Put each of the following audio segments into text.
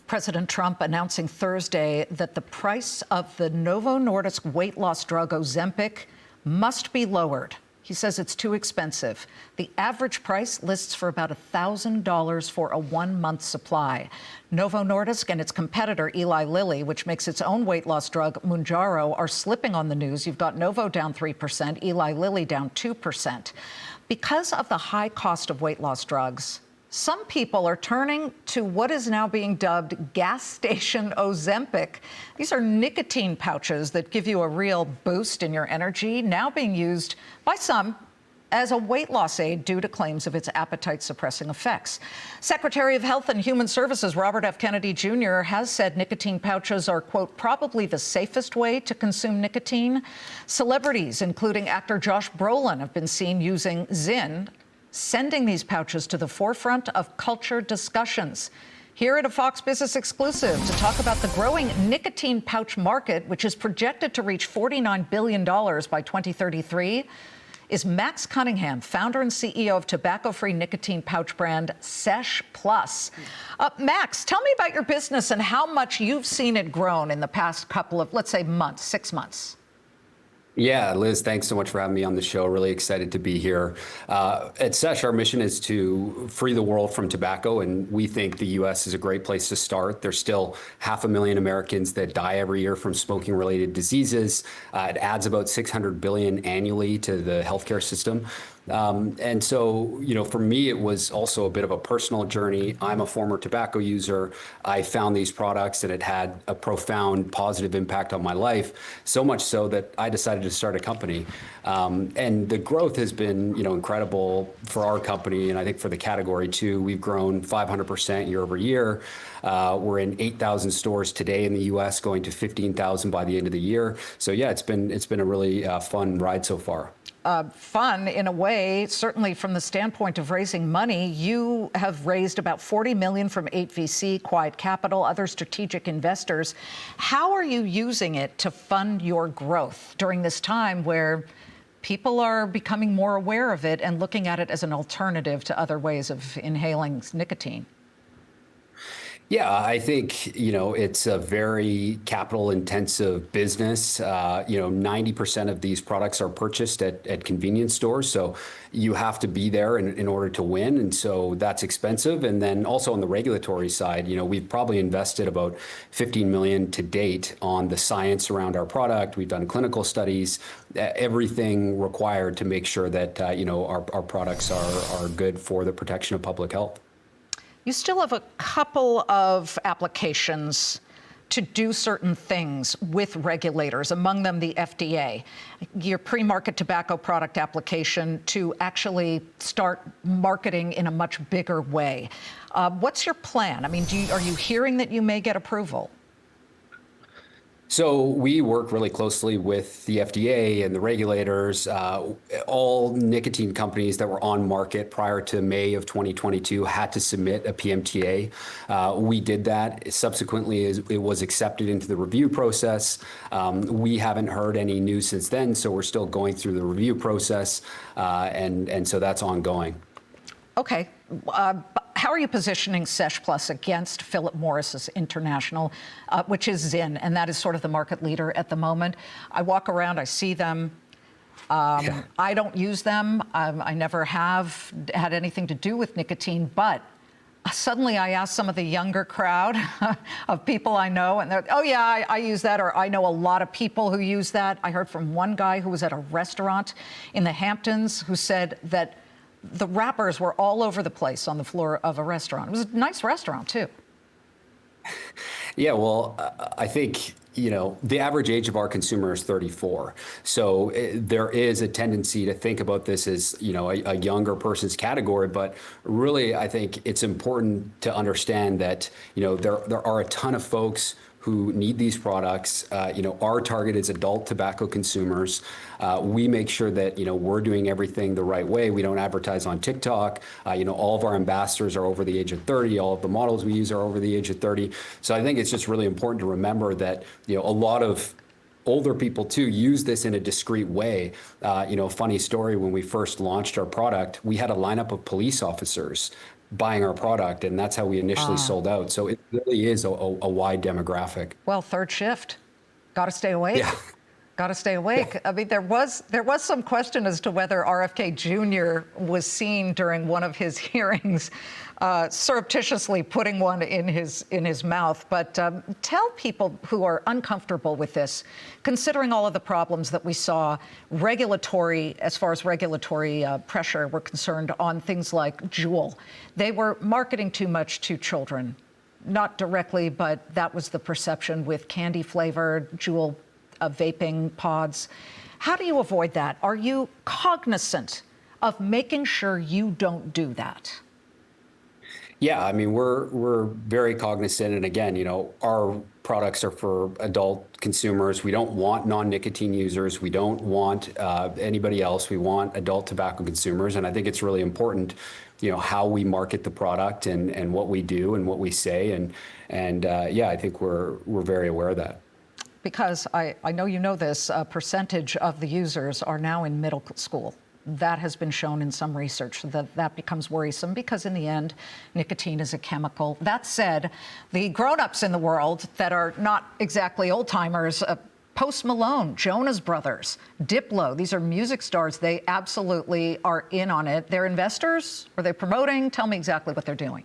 President Trump announcing Thursday that the price of the Novo Nordisk weight loss drug Ozempic must be lowered. He says it's too expensive. The average price lists for about $1,000 for a 1-month supply. Novo Nordisk and its competitor Eli Lilly, which makes its own weight loss drug Mounjaro, are slipping on the news. You've got Novo down 3%, Eli Lilly down 2%. Because of the high cost of weight loss drugs, some people are turning to what is now being dubbed gas station Ozempic. These are nicotine pouches that give you a real boost in your energy, now being used by some as a weight loss aid due to claims of its appetite-suppressing effects. Secretary of Health and Human Services Robert F. Kennedy Jr. has said nicotine pouches are, quote, probably the safest way to consume nicotine. Celebrities, including actor Josh Brolin, have been seen using Zyn, sending these pouches to the forefront of culture discussions. Here at a Fox Business exclusive to talk about the growing nicotine pouch market, which is projected to reach $49 billion by 2033, is Max Cunningham, founder and CEO of tobacco-free nicotine pouch brand Sesh Plus. Max, tell me about your business and how much you've seen it grown in the past couple of, let's say, months, 6 months. Yeah, Liz, thanks so much for having me on the show. Really excited to be here. At Sesh, our mission is to free the world from tobacco, and we think the U.S. is a great place to start. There's still 500,000 Americans that die every year from smoking-related diseases. It adds about $600 billion annually to the healthcare system. And so, for me, it was also a bit of a personal journey. I'm a former tobacco user. I found these products and it had a profound positive impact on my life, so much so that I decided to start a company. And the growth has been, incredible for our company. And I think for the category too, we've grown 500% year over year. We're in 8,000 stores today in the U.S., going to 15,000 by the end of the year. So yeah, it's been a really fun ride so far. Fun in a way, certainly from the standpoint of raising money. You have raised about $40 million from 8VC, Quiet Capital, other strategic investors. How are you using it to fund your growth during this time where people are becoming more aware of it and looking at it as an alternative to other ways of inhaling nicotine? Yeah, I think, it's a very capital intensive business. 90% of these products are purchased at convenience stores. So you have to be there in order to win. And so that's expensive. And then also on the regulatory side, we've probably invested about $15 million to date on the science around our product. We've done clinical studies, everything required to make sure that, our products are good for the protection of public health. You still have a couple of applications to do certain things with regulators, among them the FDA. Your pre-market tobacco product application to actually start marketing in a much bigger way. What's your plan? I mean, are you hearing that you may get approval? So we work really closely with the FDA and the regulators. All nicotine companies that were on market prior to May of 2022 had to submit a PMTA. We did that. Subsequently, it was accepted into the review process. We haven't heard any news since then, so we're still going through the review process, and so that's ongoing. Okay. How are you positioning Sesh Plus against Philip Morris's International, which is Zyn, and that is sort of the market leader at the moment? I walk around, I see them. Yeah. I don't use them. I never have had anything to do with nicotine, but suddenly I ask some of the younger crowd of people I know, and they're, oh yeah, I use that, or I know a lot of people who use that. I heard from one guy who was at a restaurant in the Hamptons who said that the wrappers were all over the place on the floor of a restaurant. It was a nice restaurant, too. Yeah, well, I think, the average age of our consumer is 34. So there is a tendency to think about this as, a younger person's category. But really, I think it's important to understand that, there are a ton of folks who need these products. Our target is adult tobacco consumers. We make sure that, we're doing everything the right way. We don't advertise on TikTok. All of our ambassadors are over the age of 30. All of the models we use are over the age of 30. So I think it's just really important to remember that, a lot of older people too use this in a discreet way. Funny story, when we first launched our product, we had a lineup of police officers buying our product, and that's how we initially sold out. So it really is a wide demographic. Well, third shift. Got to stay Yeah. awake. Got to stay awake. Yeah. I mean, there was some question as to whether RFK Jr. was seen during one of his hearings surreptitiously putting one in his mouth. But tell people who are uncomfortable with this, considering all of the problems that we saw as far as regulatory pressure were concerned on things like Juul. They were marketing too much to children. Not directly, but that was the perception with candy-flavored Juul vaping pods. How do you avoid that? Are you cognizant of making sure you don't do that? Yeah, I mean, we're very cognizant, and again, our products are for adult consumers. We don't want non-nicotine users. We don't want anybody else. We want adult tobacco consumers, and I think it's really important, how we market the product and what we do and what we say, and yeah, I think we're very aware of that. Because I know you know this, a percentage of the users are now in middle school. That has been shown in some research that becomes worrisome because in the end, nicotine is a chemical. That said, the grown-ups in the world that are not exactly old-timers, Post Malone, Jonas Brothers, Diplo, these are music stars. They absolutely are in on it. They're investors? Are they promoting? Tell me exactly what they're doing.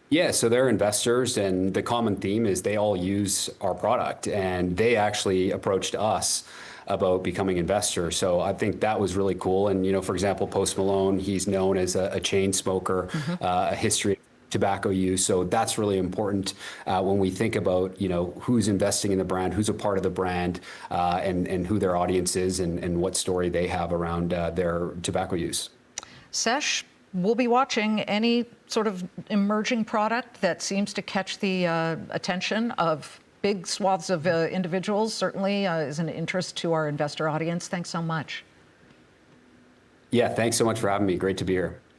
Yeah, so they're investors, and the common theme is they all use our product, and they actually approached us about becoming investors. So I think that was really cool. And, for example, Post Malone, he's known as a chain smoker, a history of tobacco use. So that's really important when we think about, who's investing in the brand, who's a part of the brand, and who their audience is and what story they have around their tobacco use. Sesh, we'll be watching any sort of emerging product that seems to catch the attention of big swaths of individuals. Certainly is an interest to our investor audience. Thanks so much. Yeah, thanks so much for having me. Great to be here.